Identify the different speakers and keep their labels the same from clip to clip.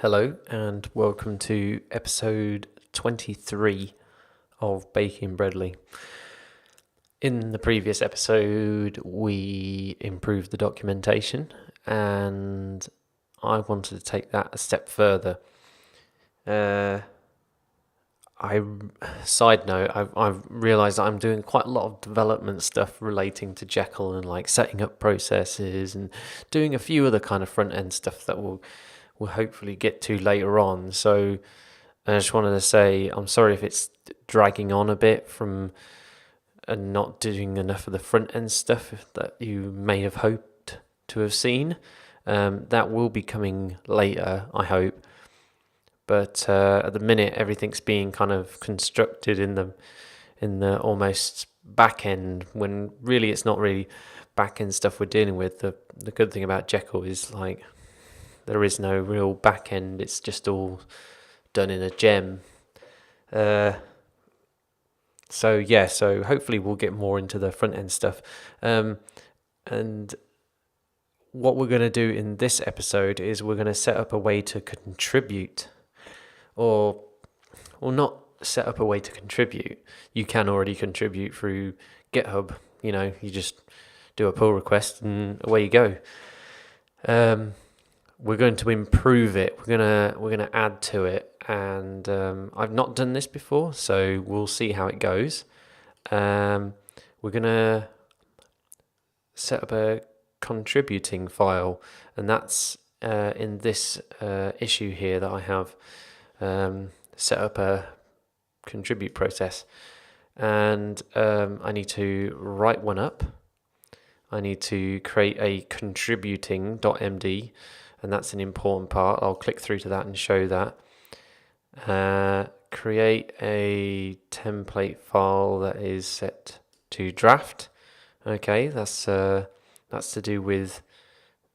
Speaker 1: Hello and welcome to episode 23 of Baking Bread.li. In the previous episode, we improved the documentation and I wanted to take that a step further. Side note, I've realized that I'm doing quite a lot of development stuff relating to Jekyll and like setting up processes and doing a few other kind of front end stuff that we'll hopefully get to later on. So I just wanted to say I'm sorry if it's dragging on a bit from and not doing enough of the front end stuff that you may have hoped to have seen. That will be coming later, I hope. But at the minute, everything's being kind of constructed in the almost back end, when really it's not really back end stuff we're dealing with. The good thing about Jekyll is like there is no real back end; it's just all done in a gem. So hopefully we'll get more into the front end stuff. And what we're going to do in this episode is we're going to set up a way to contribute. Or not set up a way to contribute. You can already contribute through GitHub. You just do a pull request and away you go. We're going to improve it. We're gonna add to it, and I've not done this before, so we'll see how it goes. We're gonna set up a contributing file, and that's in this issue here that I have. Set up a contribute process, and I need to write one up. I need to create a contributing.md, and that's an important part. I'll click through to that and show that. Create a template file that is set to draft. Okay, that's to do with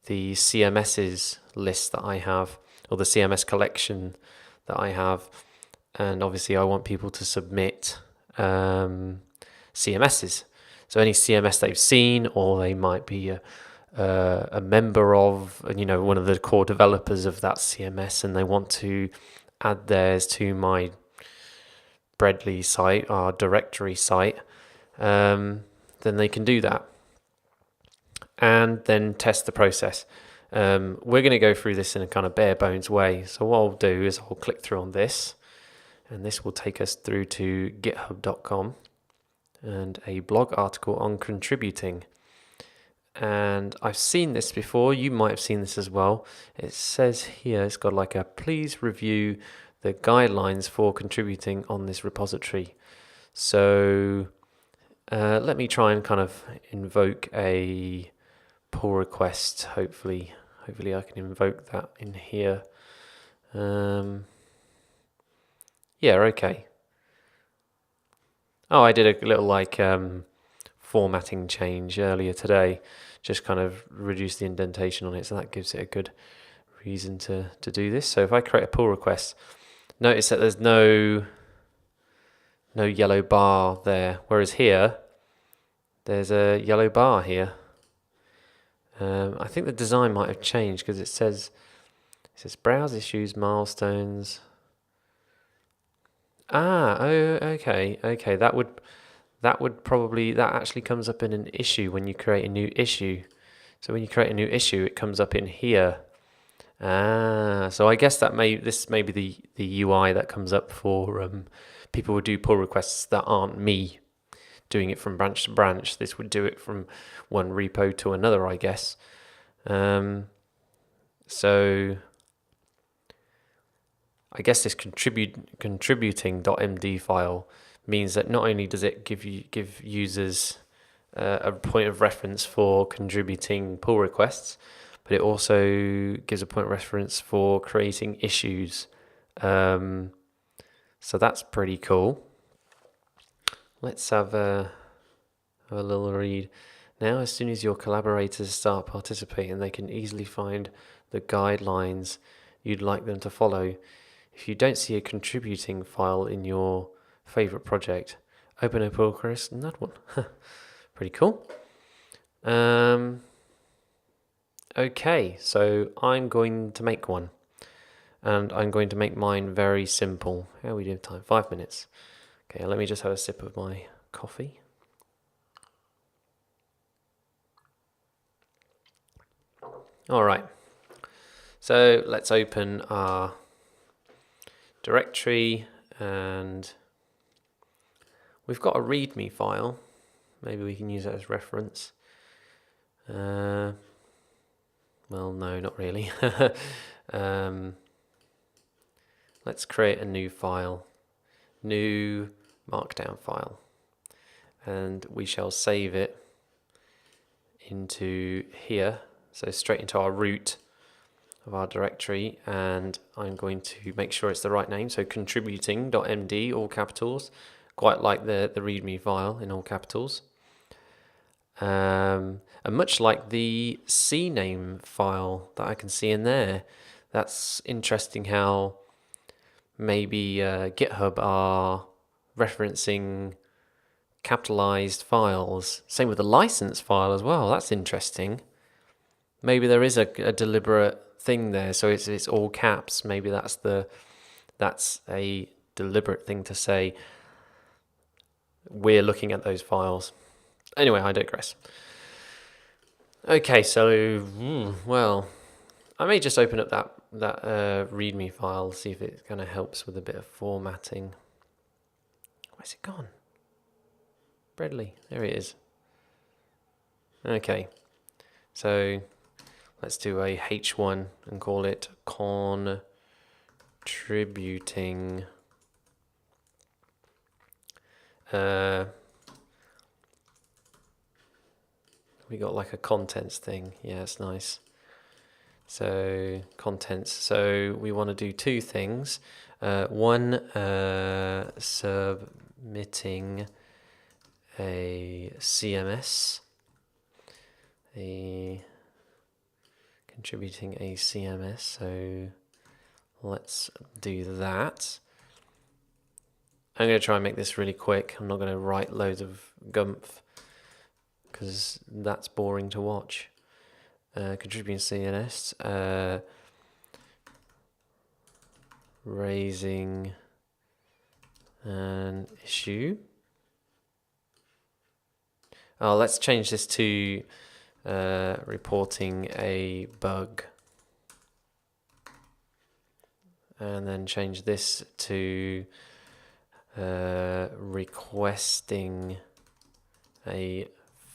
Speaker 1: the CMS's list that I have, or the CMS collection that I have, and obviously I want people to submit CMSs. So any CMS they've seen, or they might be a member of, one of the core developers of that CMS, and they want to add theirs to my Bread.li site, our directory site, then they can do that, and then test the process. We're going to go through this in a kind of bare bones way. So what I'll do is I'll click through on this, and this will take us through to github.com and a blog article on contributing. And I've seen this before. You might have seen this as well. It says here, it's got like a please review the guidelines for contributing on this repository. So let me try and kind of invoke a pull request. Hopefully I can invoke that in here. Okay. Oh, I did a little formatting change earlier today, just kind of reduce the indentation on it, so that gives it a good reason to do this. So if I create a pull request, notice that there's no yellow bar there, whereas here there's a yellow bar here. I think the design might have changed because it says browse issues, milestones. Okay. That actually comes up in an issue when you create a new issue. So when you create a new issue, it comes up in here. So I guess this may be the UI that comes up for people who do pull requests that aren't me doing it from branch to branch. This would do it from one repo to another, I guess. So I guess this contributing.md file means that not only does it give users a point of reference for contributing pull requests, but it also gives a point of reference for creating issues. So that's pretty cool. Let's have a little read. Now, as soon as your collaborators start participating, they can easily find the guidelines you'd like them to follow. If you don't see a contributing file in your favorite project, open a pull request and add one. Pretty cool. Okay, so I'm going to make one. and I'm going to make mine very simple. How are we doing time? 5 minutes. Okay, let me just have a sip of my coffee. All right, so let's open our directory, and we've got a README file. Maybe we can use that as reference. Well, no, not really. Let's create a new file, new markdown file, and we shall save it into here, so straight into our root of our directory, and I'm going to make sure it's the right name, so contributing.md, all capitals, quite like the README file in all capitals. And much like the CNAME file that I can see in there, that's interesting how maybe GitHub are referencing capitalized files. Same with the license file as well. That's interesting. Maybe there is a deliberate thing there, so it's all caps. Maybe that's a deliberate thing to say. We're looking at those files. Anyway, I digress. Okay, so well, I may just open up that README file, see if it kind of helps with a bit of formatting. Where's it gone? Bread.li, there it is. Okay, so let's do a H1 and call it contributing. We got like a contents thing. Yeah, it's nice. So contents. So we want to do two things. One, submitting a CMS, contributing a CMS. So let's do that. I'm going to try and make this really quick. I'm not going to write loads of gumph because that's boring to watch. Contributing CMS, raising an issue. Oh, let's change this to reporting a bug. And then change this to requesting a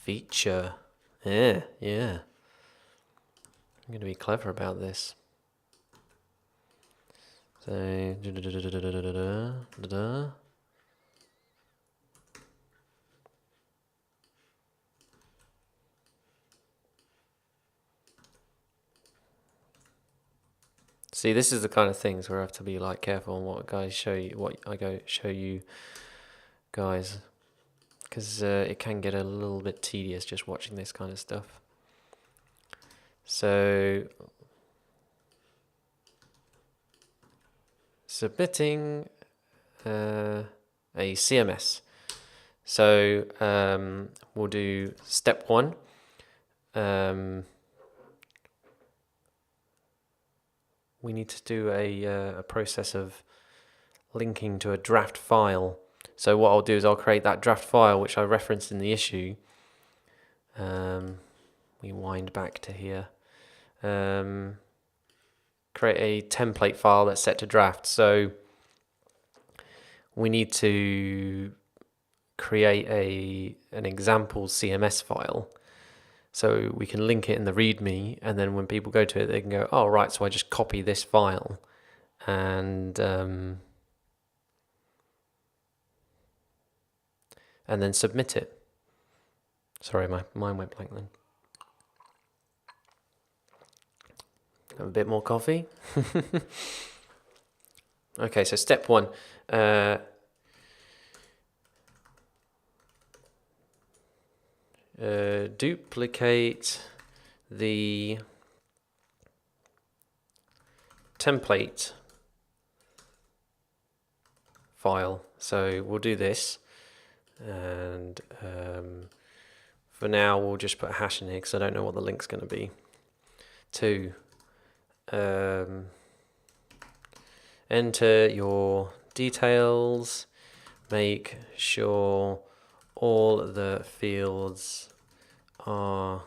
Speaker 1: feature. Yeah. I'm going to be clever about this. So, see, this is the kind of things where I have to be like careful on what I show you guys, because it can get a little bit tedious just watching this kind of stuff. So, submitting a CMS. So we'll do step 1. We need to do a process of linking to a draft file. So what I'll do is I'll create that draft file which I referenced in the issue. We wind back to here. Create a template file that's set to draft. So we need to create an example CMS file, so we can link it in the README, and then when people go to it, they can go, oh right, so I just copy this file and then submit it. Sorry, my mind went blank then. Have a bit more coffee. Okay, so step 1. Duplicate the template file. So we'll do this, and for now we'll just put a hash in here because I don't know what the link's going to be to. enter your details, make sure all the fields are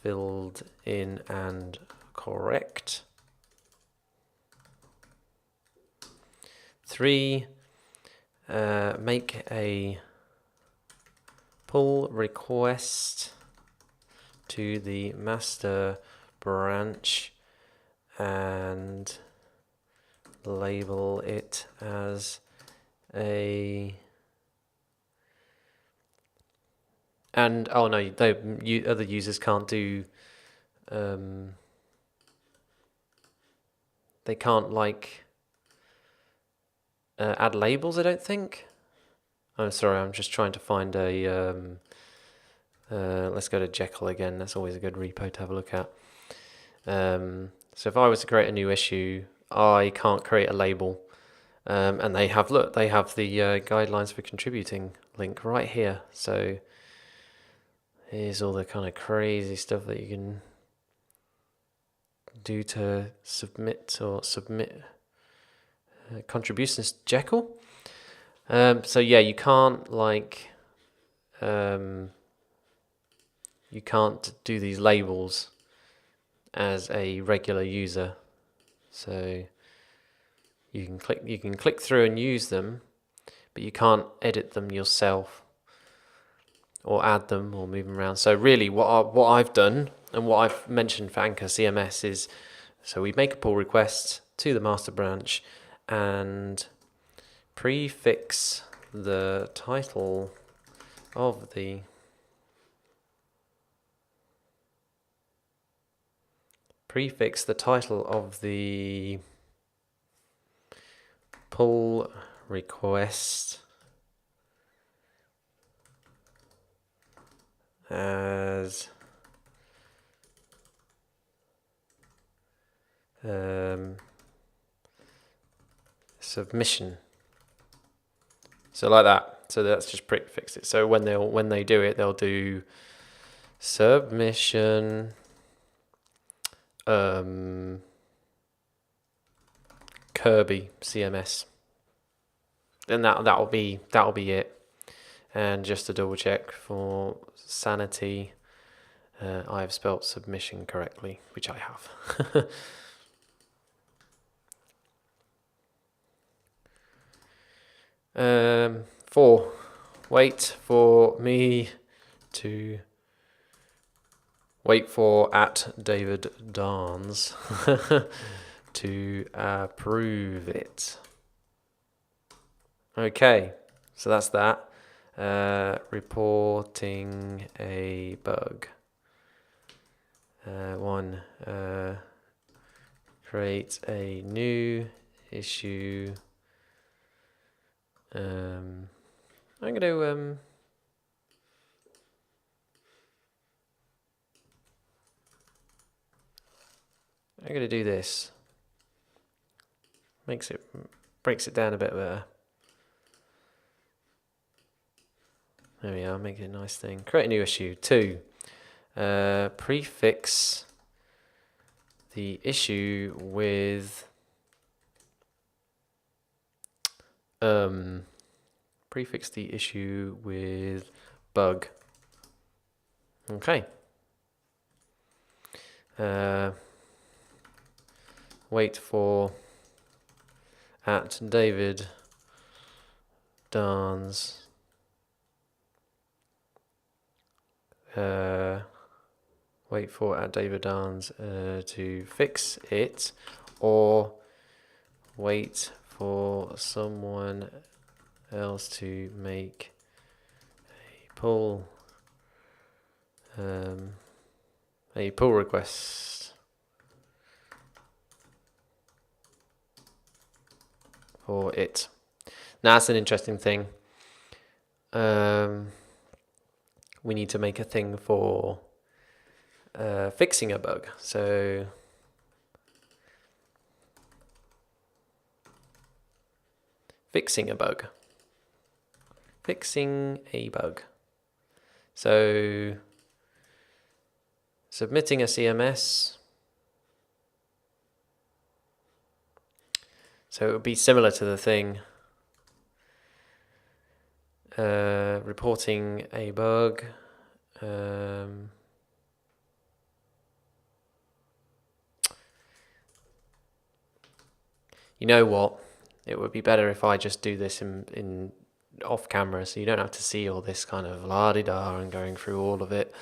Speaker 1: filled in and correct. 3, make a pull request to the master branch and label it as a oh no, other users can't do they can't like add labels, I don't think. I'm sorry, I'm just trying to find a let's go to Jekyll again. That's always a good repo to have a look at. So if I was to create a new issue, I can't create a label. And they have the guidelines for contributing link right here. So here's all the kind of crazy stuff that you can do to submit contributions to Jekyll. So yeah, you can't you can't do these labels as a regular user. So you can click through and use them, but you can't edit them yourself or add them or move them around. So really what I've done and what I've mentioned for Anchor CMS is, so we make a pull request to the master branch and prefix the title of the pull request as submission. So like that. So that's just prefix it. So when they do it, they'll do submission Kirby CMS. And that'll be it. And just to double check for sanity, I have spelt submission correctly, which I have. 4, wait for @David Darns to approve it. Okay, so that's that. Reporting a bug. 1, create a new issue. I'm going to do this. Breaks it down a bit better. There we are, make it a nice thing. Create a new issue. 2, prefix the issue with bug. Okay. Wait for @David Darns. Wait for @David Darns to fix it, or wait for someone else to make a pull request for it. Now that's an interesting thing. We need to make a thing for fixing a bug. So fixing a bug. So submitting a CMS. So it would be similar to the thing, reporting a bug. You know what? It would be better if I just do this in off camera, so you don't have to see all this kind of la-di-da and going through all of it.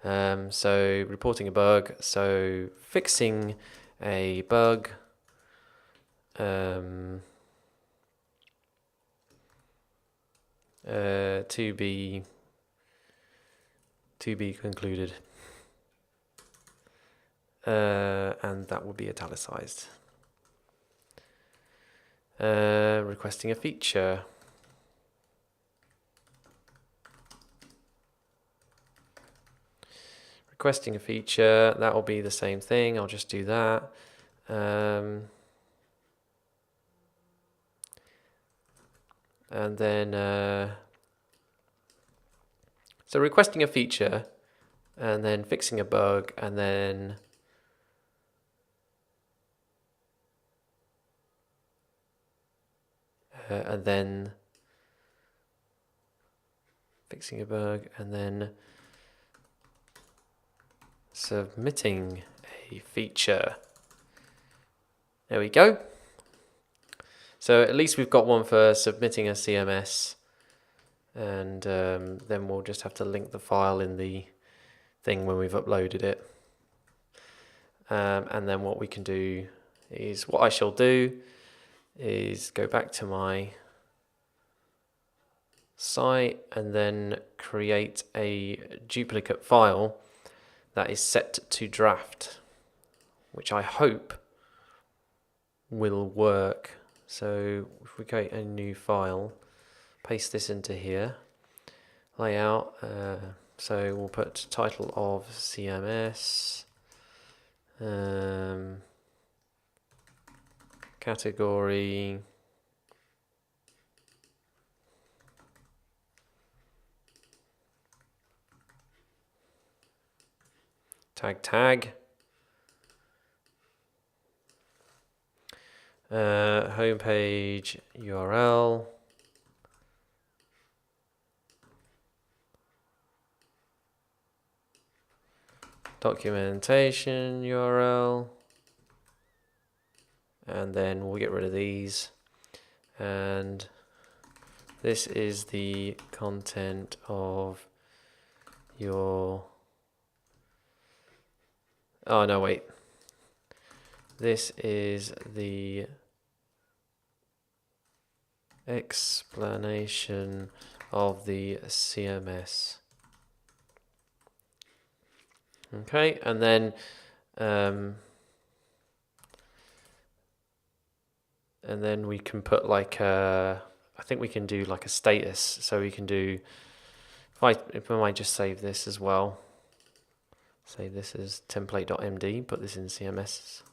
Speaker 1: So reporting a bug, so fixing a bug. To be concluded, and that will be italicized. Requesting a feature. Requesting a feature, that will be the same thing. I'll just do that. And then, so requesting a feature, and then fixing a bug, and then fixing a bug, and then submitting a feature. There we go. So at least we've got one for submitting a CMS, and then we'll just have to link the file in the thing when we've uploaded it. And then what we can do is, what I shall do is go back to my site and then create a duplicate file that is set to draft, which I hope will work. So if we create a new file, paste this into here, layout, so we'll put title of CMS, category, tag, homepage URL, documentation URL, and then we'll get rid of these, and this is the content of your, oh no wait, this is the explanation of the CMS. Okay, and then we can put like a, I think we can do like a status. So we can do, if I might just save this as well. Save this as template.md, put this in CMS.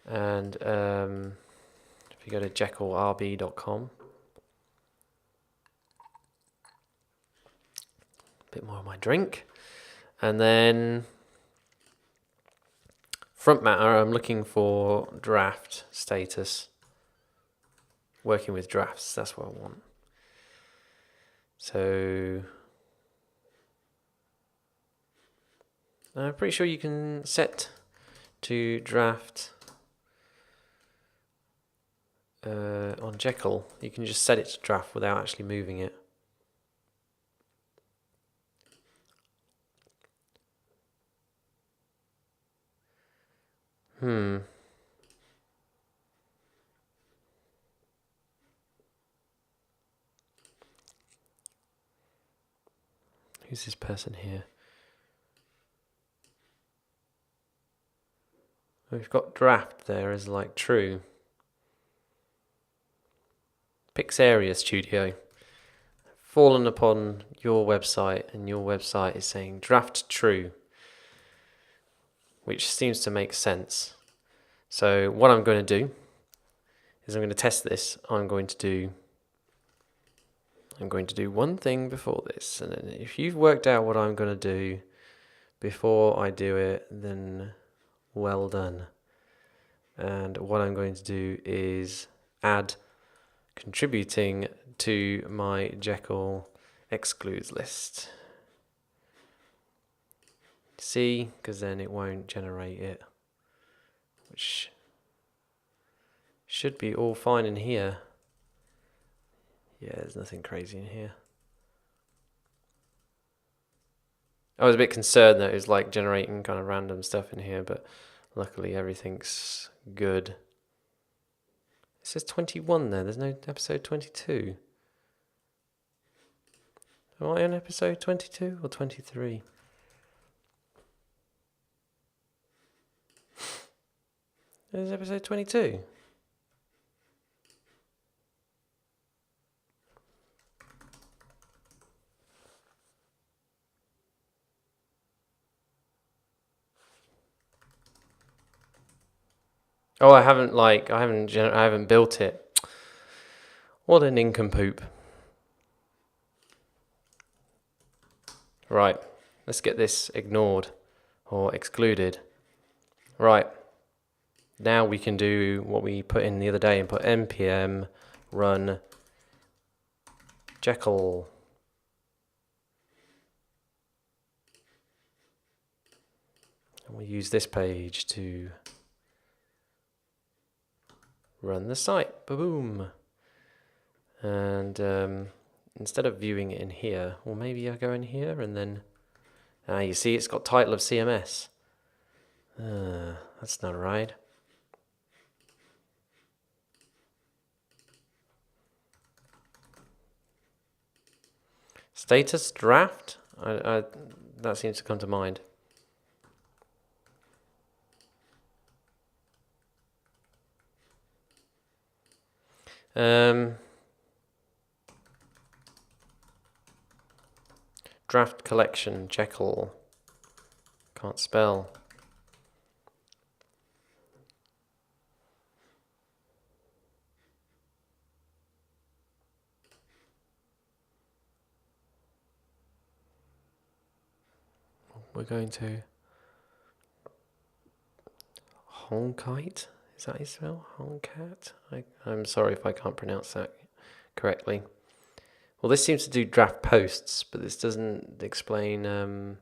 Speaker 1: And if you go to jekyllrb.com, a bit more of my drink. And then front matter, I'm looking for draft status. Working with drafts, that's what I want. So I'm pretty sure you can set to draft on Jekyll. You can just set it to draft without actually moving it. Who's this person here? We've got draft there as like true. Pixarea Studio. Fallen upon your website, and your website is saying draft true, which seems to make sense. So what I'm going to do is I'm going to test this. I'm going to do one thing before this, and then if you've worked out what I'm going to do before I do it, then well done. And what I'm going to do is add contributing to my Jekyll excludes list. See, because then it won't generate it, which should be all fine in here. Yeah, there's nothing crazy in here. I was a bit concerned that it was like generating kind of random stuff in here, but luckily everything's good. It says 21 there, there's no episode 22. Am I on episode 22 or 23? There's episode 22. Oh, I haven't built it. What a nincompoop. Right, let's get this ignored or excluded. Right, now we can do what we put in the other day and put npm run Jekyll. And we use this page to run the site. Boom. And instead of viewing it in here, well, maybe I go in here and then you see it's got title of CMS. That's not right. Status draft? That seems to come to mind. Draft collection, Jekyll. Can't spell. We're going to Honkite. Is that how you spell? Honkat? I'm sorry if I can't pronounce that correctly. Well, this seems to do draft posts, but this doesn't explain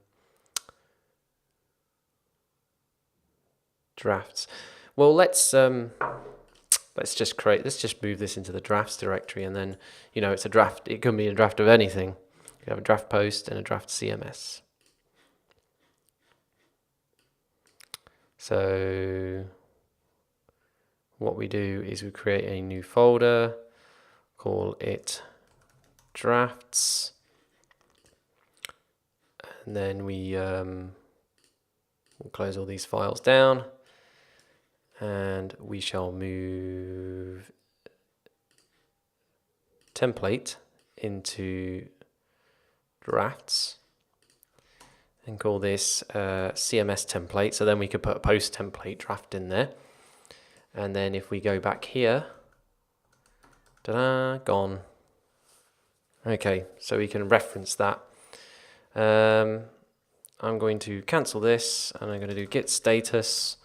Speaker 1: drafts. Well, let's just move this into the drafts directory, and then it's a draft. It can be a draft of anything. You have a draft post and a draft CMS. So what we do is we create a new folder, call it drafts, and then we'll close all these files down, and we shall move template into drafts and call this CMS template. So then we could put a post template draft in there. And then if we go back here, ta-da, gone. Okay, so we can reference that. I'm going to cancel this, and I'm going to do git status,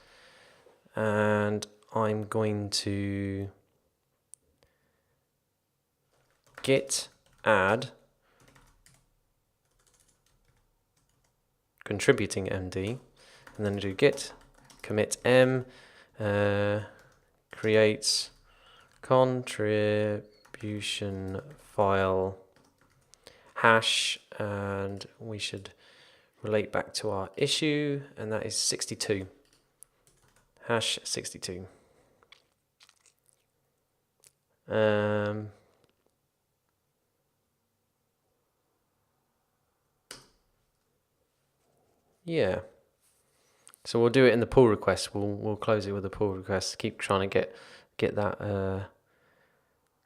Speaker 1: and I'm going to git add contributing MD, and then do git commit m creates contribution file hash, and we should relate back to our issue, and that is 62 hash 62. Yeah. So we'll do it in the pull request. We'll close it with a pull request. Keep trying to get that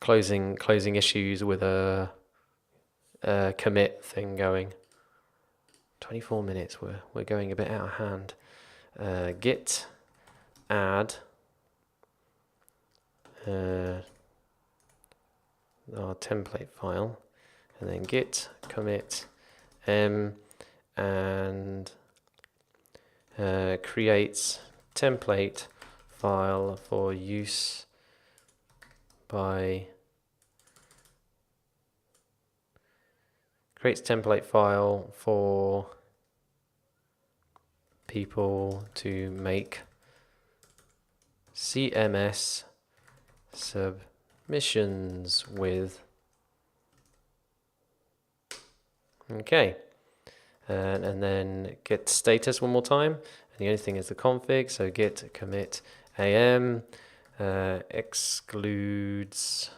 Speaker 1: closing issues with a commit thing going. 24 minutes. We're going a bit out of hand. Git add our template file, and then git commit m and creates template file for use by creates template file for people to make CMS submissions with. Okay, and then git status one more time. And the only thing is the config, so git commit am excludes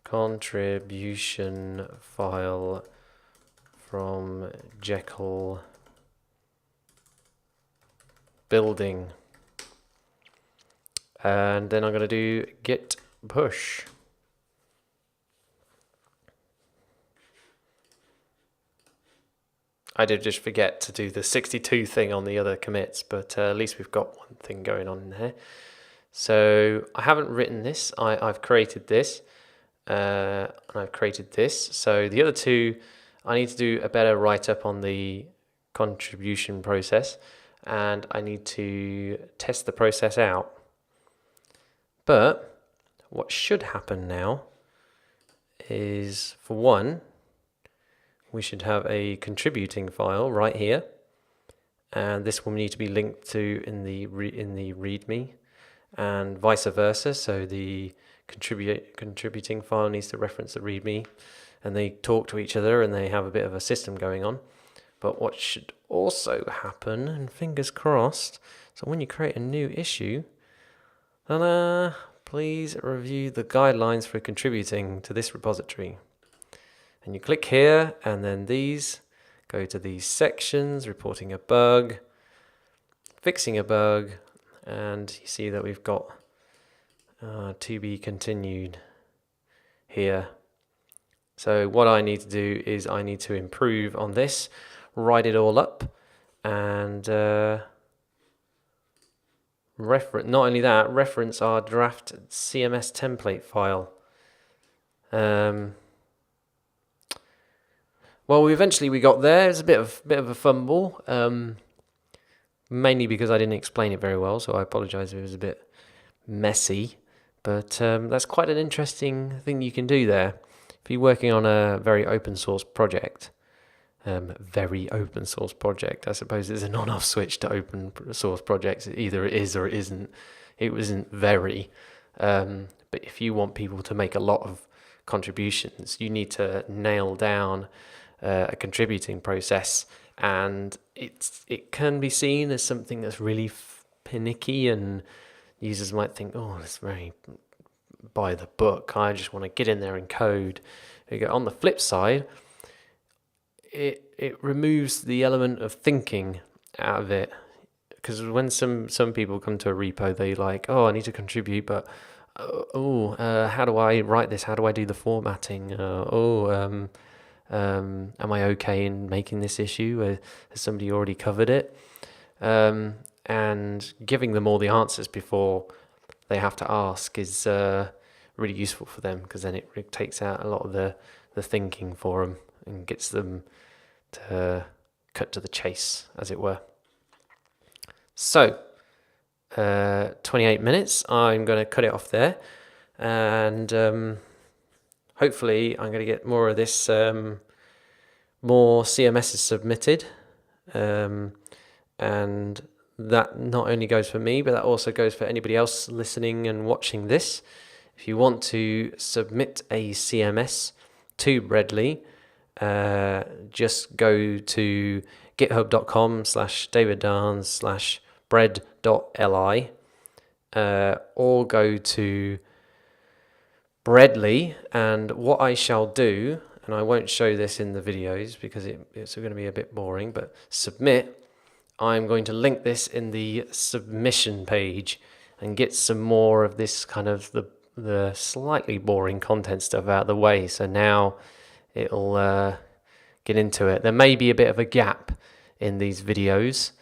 Speaker 1: contribution file from Jekyll building. And then I'm going to do git push. I did just forget to do the 62 thing on the other commits, but at least we've got one thing going on in there. So I haven't written this, I've created this, and I've created this. So the other two, I need to do a better write-up on the contribution process, and I need to test the process out. But what should happen now is, for one, we should have a contributing file right here, and this will need to be linked to in the README, and vice versa. So the contributing file needs to reference the README, and they talk to each other, and they have a bit of a system going on. But what should also happen, and fingers crossed, so when you create a new issue, please review the guidelines for contributing to this repository. And you click here, and then these go to these sections: reporting a bug, fixing a bug, and you see that we've got to be continued here. So what I need to do is I need to improve on this, write it all up, and not only that, reference our draft CMS template file. Well, eventually we got there. It was a bit of a fumble, mainly because I didn't explain it very well, so I apologize if it was a bit messy. But that's quite an interesting thing you can do there. If you're working on a very open source project, I suppose there's an on-off switch to open source projects. Either it is or it isn't. It wasn't very. But if you want people to make a lot of contributions, you need to nail down a contributing process, and it can be seen as something that's really finicky, and users might think, oh, that's very by the book. I just want to get in there and code. On the flip side, it removes the element of thinking out of it, because when some people come to a repo, they like, oh, I need to contribute, but how do I write this? How do I do the formatting? Am I okay in making this issue? Has somebody already covered it? And giving them all the answers before they have to ask is really useful for them, because then it takes out a lot of the thinking for them and gets them to cut to the chase, as it were. So, 28 minutes, I'm going to cut it off there, and hopefully I'm going to get more of this, more CMSs submitted, and that not only goes for me, but that also goes for anybody else listening and watching this. If you want to submit a CMS to Bread.li, just go to github.com/daviddarns/bread.li, or go to Bread.li, and what I shall do, and I won't show this in the videos because it's going to be a bit boring, but submit, I'm going to link this in the submission page and get some more of this kind of the slightly boring content stuff out of the way. So now it'll get into it. There may be a bit of a gap in these videos.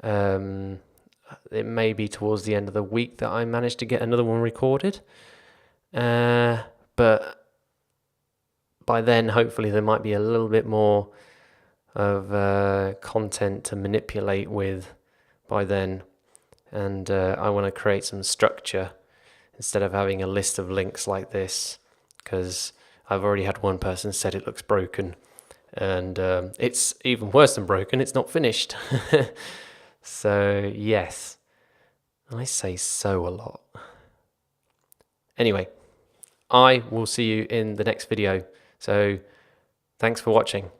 Speaker 1: It may be towards the end of the week that I manage to get another one recorded. But by then, hopefully, there might be a little bit more of content to manipulate with by then. and I want to create some structure instead of having a list of links like this, because I've already had one person said it looks broken, and it's even worse than broken, it's not finished. So yes, I say so a lot. Anyway, I will see you in the next video. So thanks for watching.